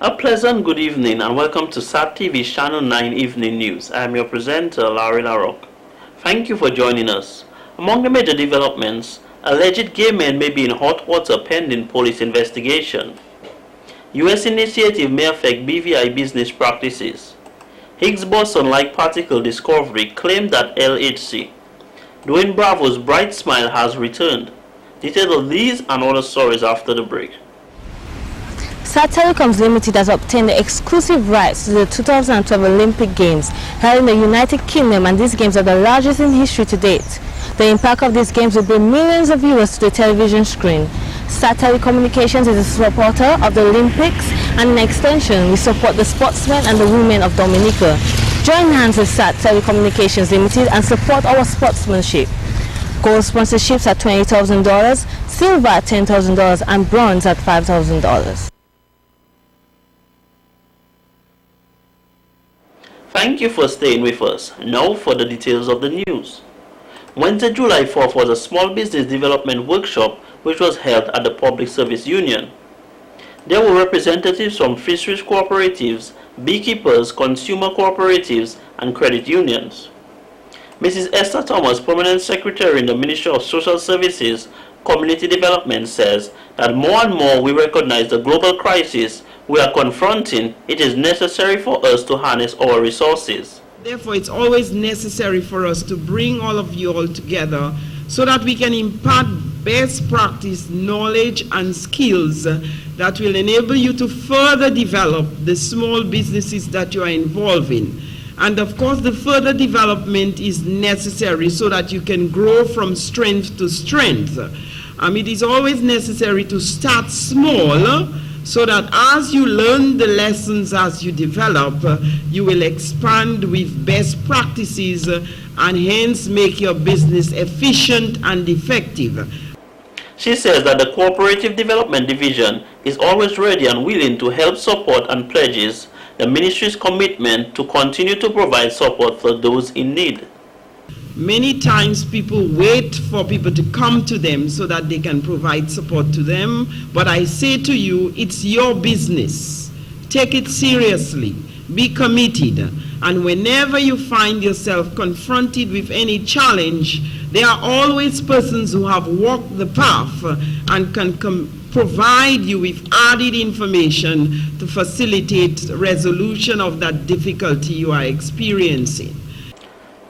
A pleasant good evening and welcome to SAT TV Channel 9 Evening News. I am your presenter, Larry LaRock. Thank you for joining us. Among the major developments, alleged gay men may be in hot water pending police investigation. U.S. initiative may affect BVI business practices. Higgs boson-like particle discovery claimed that LHC. Dwayne Bravo's bright smile has returned. Details of these and other stories after the break. SAT Telecoms Ltd has obtained the exclusive rights to the 2012 Olympic Games held in the United Kingdom, and these games are the largest in history to date. The impact of these games will bring millions of viewers to the television screen. SAT Telecommunications is a supporter of the Olympics, and in extension, we support the sportsmen and the women of Dominica. Join hands with SAT Telecommunications Ltd and support our sportsmanship. Gold sponsorships at $20,000, silver at $10,000, and bronze at $5,000. Thank you for staying with us. Now for the details of the news. Wednesday, July 4th was a small business development workshop which was held at the Public Service Union. There were representatives from fisheries cooperatives, beekeepers, consumer cooperatives, and credit unions. Mrs. Esther Thomas, Permanent Secretary in the Ministry of Social Services, Community Development, says that more and more we recognize the global crisis we are confronting. It is necessary for us to harness our resources. Therefore, it's always necessary for us to bring all of you all together so that we can impart best practice, knowledge, and skills that will enable you to further develop the small businesses that you are involved in. And of course, the further development is necessary so that you can grow from strength to strength. It is always necessary to start small so that as you learn the lessons as you develop, you will expand with best practices and hence make your business efficient and effective. She says that the Cooperative Development Division is always ready and willing to help support and pledges the ministry's commitment to continue to provide support for those in need. Many times people wait for people to come to them so that they can provide support to them. But I say to you, it's your business. Take it seriously. Be committed. And whenever you find yourself confronted with any challenge, there are always persons who have walked the path and can provide you with added information to facilitate resolution of that difficulty you are experiencing.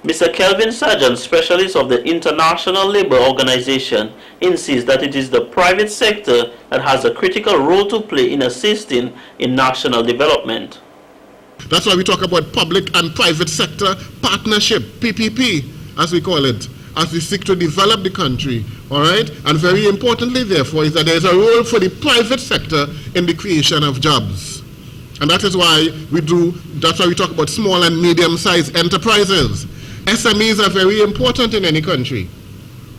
Mr. Kelvin Sargent, specialist of the International Labour Organization, insists that it is the private sector that has a critical role to play in assisting in national development. That's why we talk about public and private sector partnership, PPP, as we call it, as we seek to develop the country, all right? And very importantly, therefore, is that there is a role for the private sector in the creation of jobs. And that is why that's why we talk about small and medium-sized enterprises. SMEs are very important in any country.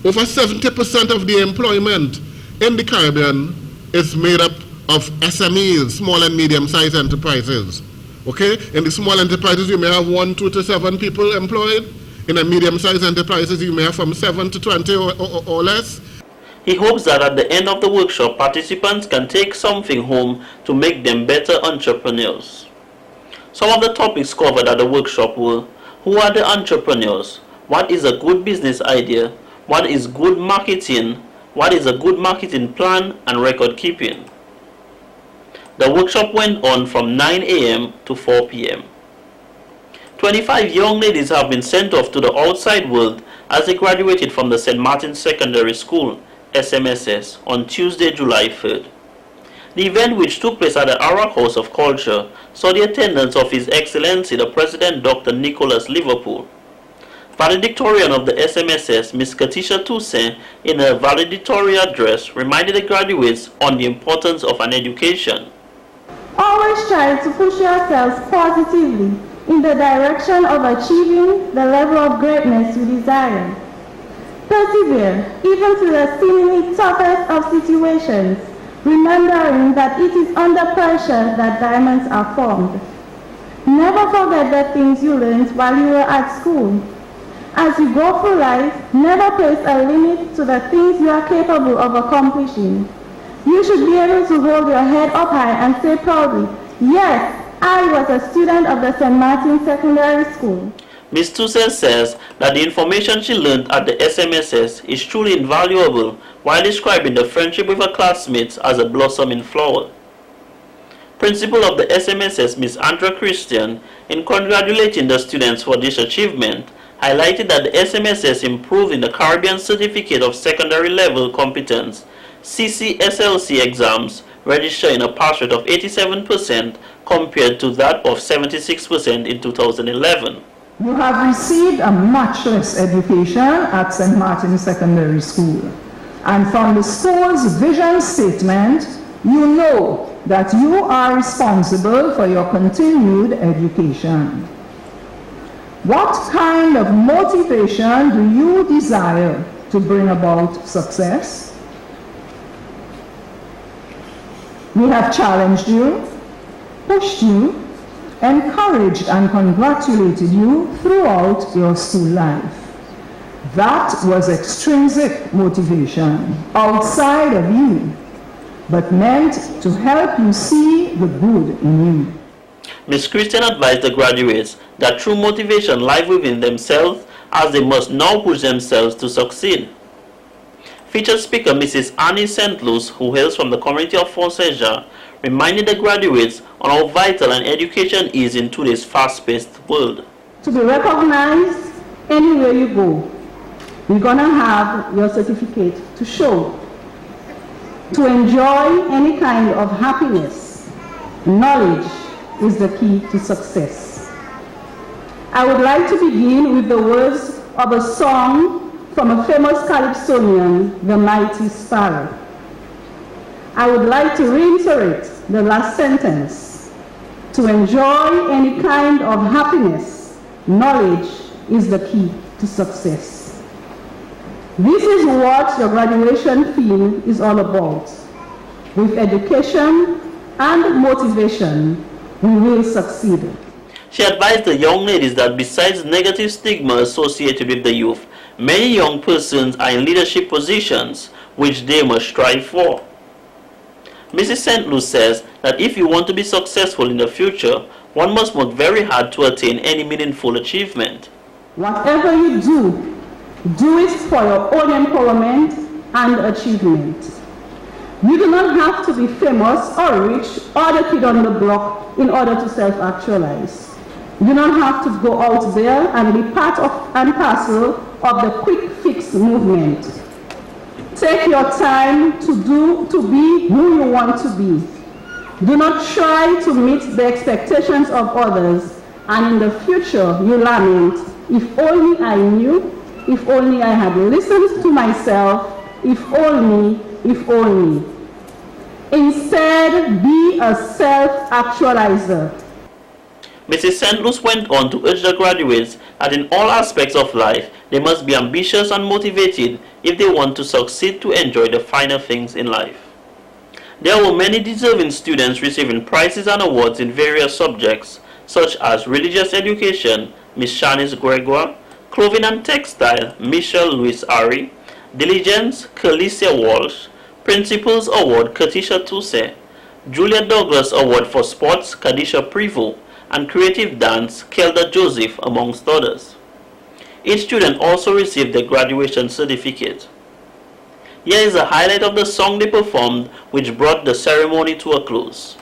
Over 70% of the employment in the Caribbean is made up of SMEs, small and medium-sized enterprises. Okay? In the small enterprises, you may have 1, 2 to 7 people employed. In the medium-sized enterprises, you may have from 7 to 20 or less. He hopes that at the end of the workshop, participants can take something home to make them better entrepreneurs. Some of the topics covered at the workshop were: who are the entrepreneurs? What is a good business idea? What is good marketing? What is a good marketing plan and record keeping? The workshop went on from 9 a.m. to 4 p.m. 25 young ladies have been sent off to the outside world as they graduated from the St. Martin's Secondary School, SMSS, on Tuesday, July 3rd. The event, which took place at the Arak House of Culture, saw the attendance of His Excellency the President Dr. Nicholas Liverpool. Valedictorian of the SMSS, Ms. Katisha Toussaint, in her valedictory address, reminded the graduates on the importance of an education. Always try to push yourselves positively in the direction of achieving the level of greatness you desire. Persevere even to the seemingly toughest of situations, remembering that it is under pressure that diamonds are formed. Never forget the things you learned while you were at school. As you go through life, never place a limit to the things you are capable of accomplishing. You should be able to hold your head up high and say proudly, Yes, I was a student of the St. Martin Secondary School. Ms. Tussell says that the information she learned at the SMSS is truly invaluable while describing the friendship with her classmates as a blossoming flower. Principal of the SMSS, Ms. Andrea Christian, in congratulating the students for this achievement, highlighted that the SMSS improved in the Caribbean Certificate of Secondary Level Competence CCSLC exams, registering a pass rate of 87% compared to that of 76% in 2011. You have received a matchless education at St. Martin Secondary School. And from the school's vision statement, you know that you are responsible for your continued education. What kind of motivation do you desire to bring about success? We have challenged you, pushed you, encouraged and congratulated you throughout your school life. That was extrinsic motivation outside of you, but meant to help you see the good in you. Ms. Christian advised the graduates that true motivation lies within themselves, as they must now push themselves to succeed. Featured speaker Mrs. Annie St. Louis, who hails from the community of Fonseca, reminded the graduates on how vital an education is in today's fast-paced world. To be recognized anywhere you go, you're going to have your certificate to show. To enjoy any kind of happiness, knowledge is the key to success. I would like to begin with the words of a song from a famous calypsonian, the Mighty Sparrow. I would like to reiterate the last sentence. To enjoy any kind of happiness, knowledge is the key to success. This is what the graduation theme is all about. With education and motivation, we will succeed. She advised the young ladies that besides negative stigma associated with the youth, many young persons are in leadership positions, which they must strive for. Mrs. St. Louis says that if you want to be successful in the future, one must work very hard to attain any meaningful achievement. Whatever you do, do it for your own empowerment and achievement. You do not have to be famous or rich or the kid on the block in order to self-actualize. You do not have to go out there and be part of and parcel of the quick fix movement. Take your time to be who you want to be. Do not try to meet the expectations of others, and in the future you lament, if only I knew, if only I had listened to myself, if only. Instead, be a self-actualizer. Mrs. St. Louis went on to urge the graduates that in all aspects of life, they must be ambitious and motivated if they want to succeed to enjoy the finer things in life. There were many deserving students receiving prizes and awards in various subjects, such as religious education, Miss Shanice Gregoire, clothing and textile, Michelle Louis Ari, diligence, Calicia Walsh, Principals Award, Katisha Tusse, Julia Douglas Award for Sports, Kadisha Prevost, and Creative Dance, Kelda Joseph, amongst others. Each student also received their graduation certificate. Here is a highlight of the song they performed, which brought the ceremony to a close.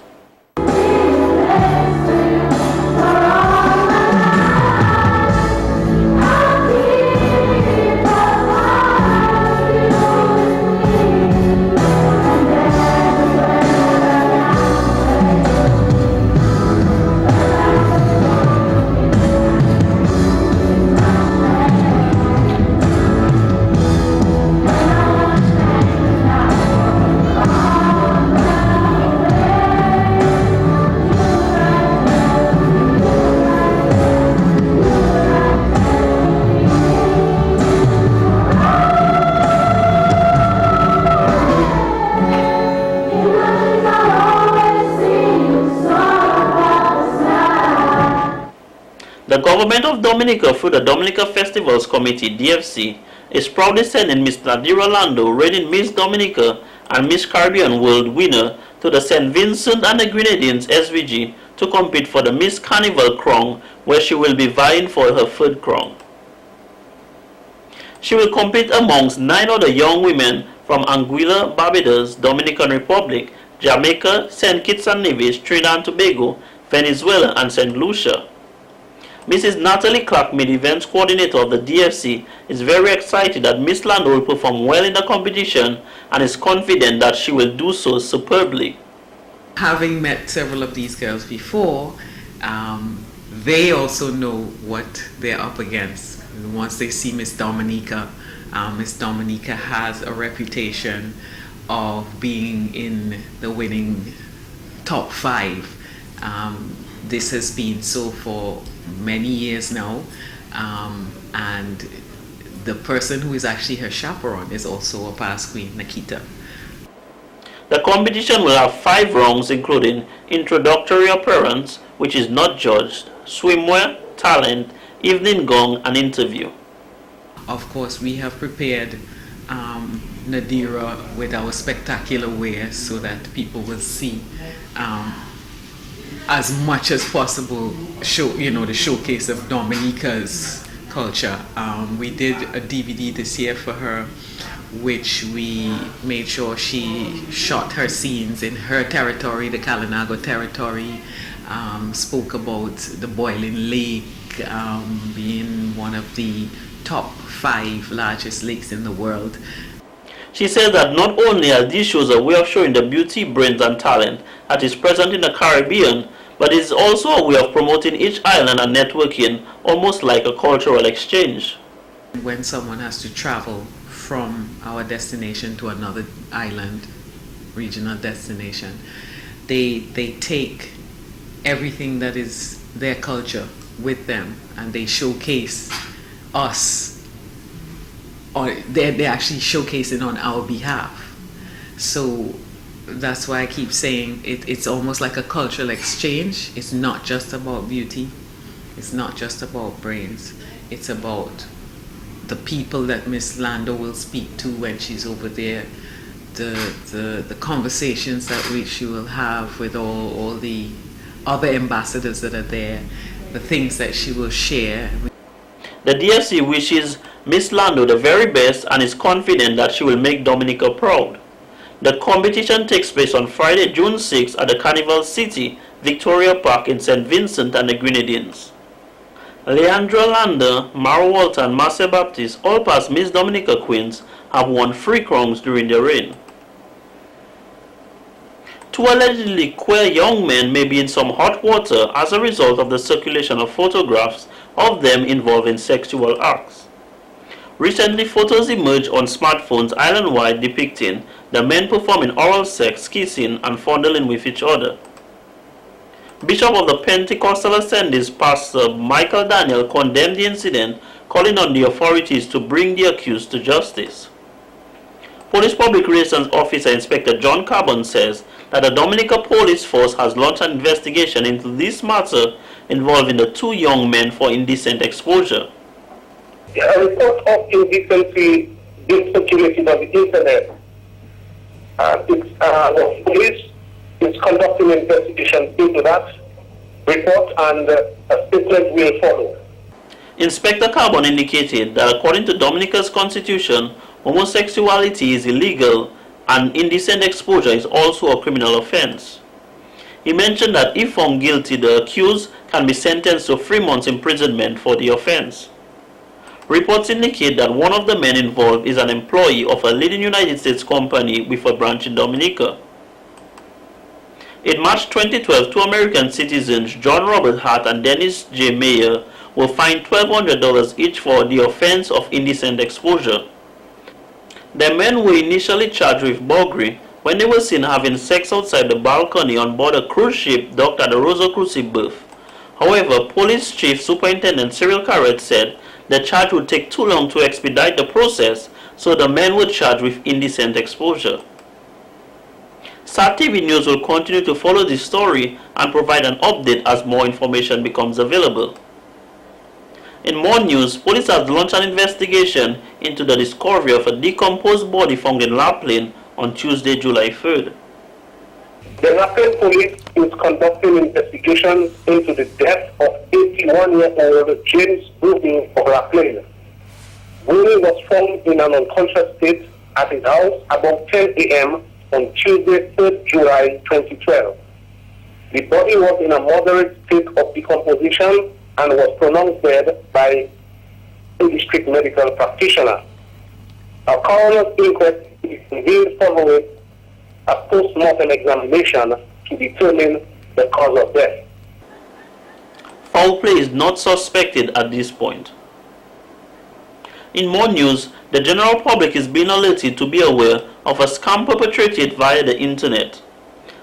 The government of Dominica, through the Dominica Festivals Committee, DFC, is proudly sending Miss Nadira Lando, reigning Miss Dominica and Miss Caribbean World winner, to the St. Vincent and the Grenadines SVG to compete for the Miss Carnival crown, where she will be vying for her third crown. She will compete amongst 9 other young women from Anguilla, Barbados, Dominican Republic, Jamaica, St. Kitts and Nevis, Trinidad and Tobago, Venezuela and St. Lucia. Mrs. Natalie Clark, Mid-Events Coordinator of the DFC, is very excited that Miss Lando will perform well in the competition and is confident that she will do so superbly. Having met several of these girls before, they also know what they're up against. Once they see Miss Dominica has a reputation of being in the winning top 5. This has been so for many years now, and the person who is actually her chaperone is also a past queen, Nikita. The competition will have 5 rounds, including introductory appearance, which is not judged, swimwear, talent, evening gong, and interview. Of course, we have prepared Nadira with our spectacular wear so that people will see as much as possible the showcase of Dominica's culture. We did a DVD this year for her, which we made sure she shot her scenes in her territory, the Kalinago territory, spoke about the Boiling Lake being one of the top 5 largest lakes in the world. She says that not only are these shows a way of showing the beauty, brains and talent that is present in the Caribbean, but it is also a way of promoting each island and networking, almost like a cultural exchange. When someone has to travel from our destination to another island, regional destination, they take everything that is their culture with them and they showcase us, or they're actually showcasing on our behalf. So that's why I keep saying it's almost like a cultural exchange. It's not just about beauty, it's not just about brains, it's about the people that Miss Lando will speak to when she's over there, the conversations that she will have with all the other ambassadors that are there, the things that she will share. The DFC wishes Miss Lando the very best and is confident that she will make Dominica proud. The competition takes place on Friday, June 6 at the Carnival City, Victoria Park in St. Vincent and the Grenadines. Leandra Lander, Mara Walter and Marcia Baptiste, all past Miss Dominica queens, have won 3 crowns during their reign. 2 allegedly queer young men may be in some hot water as a result of the circulation of photographs of them involved in sexual acts. Recently, photos emerged on smartphones island-wide depicting the men performing oral sex, kissing, and fondling with each other. Bishop of the Pentecostal Assemblies, Pastor Michael Daniel, condemned the incident, calling on the authorities to bring the accused to justice. Police Public Relations Officer Inspector John Carbon says that the Dominica Police Force has launched an investigation into this matter involving the 2 young men for indecent exposure. A report of indecency being circulated on the internet. The police is conducting an investigation into that report and a statement will follow. Inspector Carbon indicated that according to Dominica's constitution, homosexuality is illegal and indecent exposure is also a criminal offense. He mentioned that if found guilty, the accused can be sentenced to 3 months imprisonment for the offense. Reports indicate that one of the men involved is an employee of a leading United States company with a branch in Dominica. In March 2012, 2 American citizens, John Robert Hart and Dennis J. Mayer, were fined $1,200 each for the offense of indecent exposure. The men were initially charged with burglary when they were seen having sex outside the balcony on board a cruise ship docked at the Rosa Crucis berth. However, Police Chief Superintendent Cyril Carrett said the charge would take too long to expedite the process, so the men were charged with indecent exposure. SAT TV News will continue to follow this story and provide an update as more information becomes available. In more news, police have launched an investigation into the discovery of a decomposed body found in La Plaine on Tuesday, July 3rd. The Racine Police is conducting investigations into the death of 81-year-old James Boone of Racine. Boone was found in an unconscious state at his house about 10 a.m. on Tuesday, 3rd July 2012. The body was in a moderate state of decomposition and was pronounced dead by a district medical practitioner. A coroner's inquest is convened following a post-mortem examination to determine the cause of death. Foul play is not suspected at this point. In more news, the general public is being alerted to be aware of a scam perpetrated via the internet.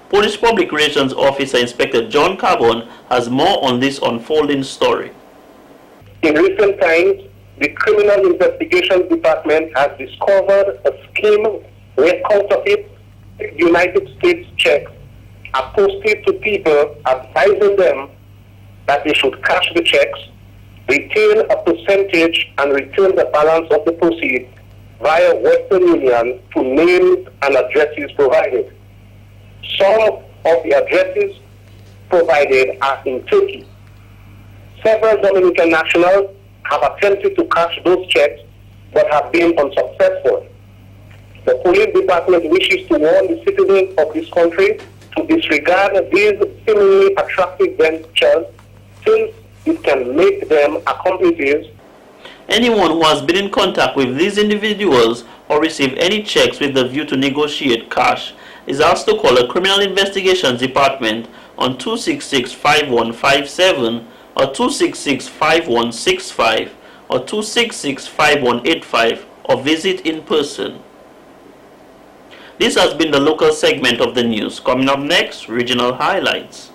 Police Public Relations Officer Inspector John Carbon has more on this unfolding story. In recent times, the Criminal Investigations Department has discovered a scheme where counterfeit United States checks are posted to people advising them that they should cash the checks, retain a percentage, and return the balance of the proceeds via Western Union to names and addresses provided. Some of the addresses provided are in Turkey. Several Dominican nationals have attempted to cash those checks but have been unsuccessful. The police department wishes to warn the citizens of this country to disregard these seemingly attractive ventures since it can make them accomplices. Anyone who has been in contact with these individuals or received any checks with the view to negotiate cash is asked to call a Criminal Investigations Department on 266-5157 or 266-5165 or 266-5185 or visit in person. This has been the local segment of the news. Coming up next, regional highlights.